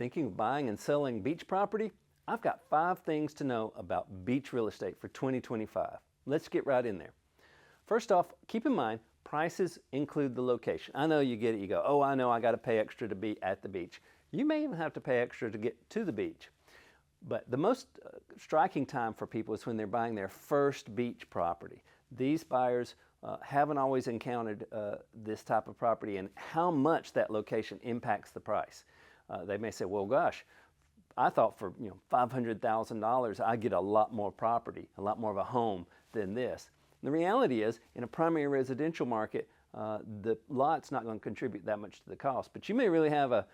Thinking of buying and selling beach property? I've got 5 things to know about beach real estate for 2025. Let's get right in there. First off, keep in mind, prices include the location. I know you get it, you go, oh, I know I got to pay extra to be at the beach. You may even have to pay extra to get to the beach. But the most striking time for people is when they're buying their first beach property. These buyers haven't always encountered this type of property and how much that location impacts the price. They may say, well, gosh, I thought for $500,000 I get a lot more property, a lot more of a home than this. And the reality is, in a primary residential market, the lot's not going to contribute that much to the cost. But you may really have a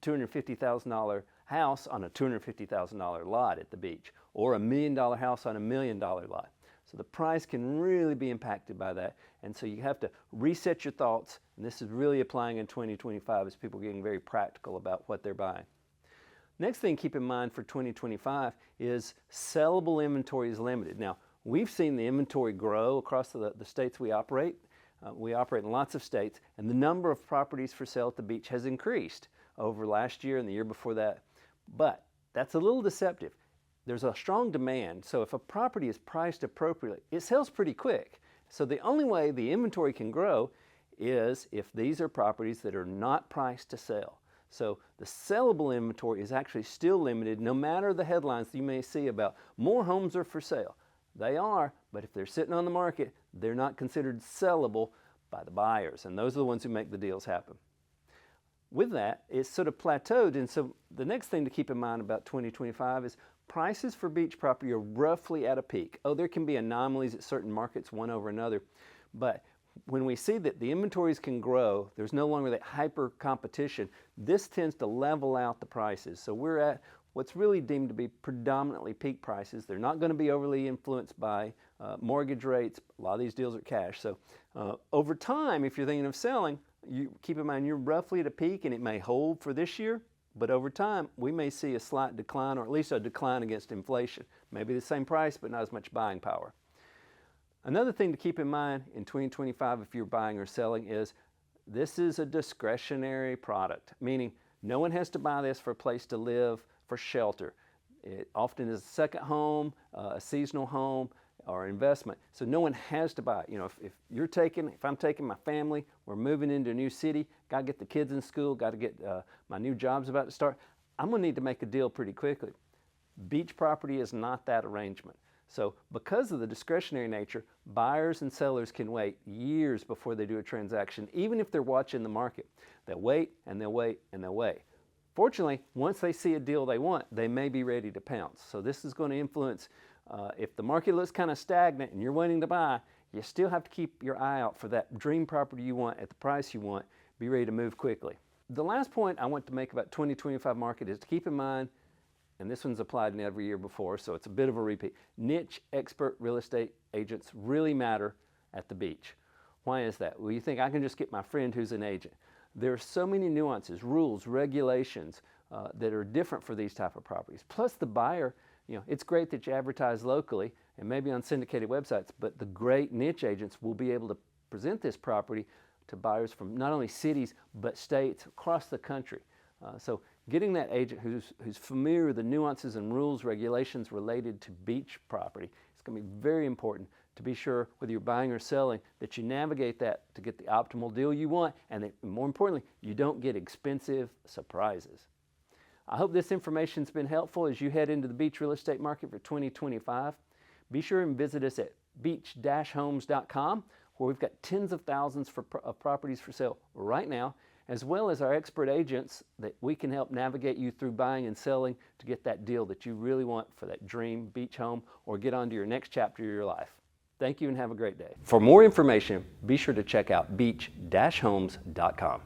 $250,000 house on a $250,000 lot at the beach, or a $1 million house on a $1 million lot. So the price can really be impacted by that. And so you have to reset your thoughts, and this is really applying in 2025 as people are getting very practical about what they're buying. Next thing to keep in mind for 2025 is sellable inventory is limited. Now, we've seen the inventory grow across the states we operate. We operate in lots of states, and the number of properties for sale at the beach has increased over last year and the year before that. But that's a little deceptive. There's a strong demand, so if a property is priced appropriately, it sells pretty quick. So the only way the inventory can grow is if these are properties that are not priced to sell. So the sellable inventory is actually still limited, no matter the headlines you may see about more homes are for sale. They are, but if they're sitting on the market, they're not considered sellable by the buyers, and those are the ones who make the deals happen. With that, it's sort of plateaued, and so the next thing to keep in mind about 2025 is prices for beach property are roughly at a peak. Oh, there can be anomalies at certain markets, one over another, but when we see that the inventories can grow, there's no longer that hyper competition, this tends to level out the prices. So we're at what's really deemed to be predominantly peak prices. They're not going to be overly influenced by mortgage rates. A lot of these deals are cash. So over time, if you're thinking of selling, you keep in mind you're roughly at a peak, and it may hold for this year, but over time we may see a slight decline, or at least a decline against inflation. Maybe the same price, but not as much buying power. Another thing to keep in mind in 2025 if you're buying or selling is this is a discretionary product, meaning no one has to buy this for a place to live, for shelter. It often is a second home, a seasonal home, or investment. So no one has to buy it. If I'm taking my family, we're moving into a new city, got to get the kids in school, got to get my new job's about to start, I'm going to need to make a deal pretty quickly. Beach property is not that arrangement. So because of the discretionary nature, buyers and sellers can wait years before they do a transaction, even if they're watching the market. They'll wait and they'll wait and they'll wait. Fortunately, once they see a deal they want, they may be ready to pounce. So this is going to influence, if the market looks kind of stagnant and you're waiting to buy, you still have to keep your eye out for that dream property you want at the price you want. Be ready to move quickly. The last point I want to make about 2025 market is to keep in mind, and this one's applied in every year before, so it's a bit of a repeat. Niche expert real estate agents really matter at the beach. Why is that? Well, you think I can just get my friend who's an agent. There are so many nuances, rules, regulations that are different for these type of properties. Plus the buyer, it's great that you advertise locally and maybe on syndicated websites, but the great niche agents will be able to present this property to buyers from not only cities, but states across the country. So getting that agent who's familiar with the nuances and rules, regulations related to beach property is going to be very important to be sure, whether you're buying or selling, that you navigate that to get the optimal deal you want, and that, more importantly, you don't get expensive surprises. I hope this information's been helpful as you head into the beach real estate market for 2025. Be sure and visit us at beach-homes.com, where we've got tens of thousands of properties for sale right now, as well as our expert agents that we can help navigate you through buying and selling to get that deal that you really want for that dream beach home, or get on to your next chapter of your life. Thank you and have a great day. For more information, be sure to check out beach-homes.com.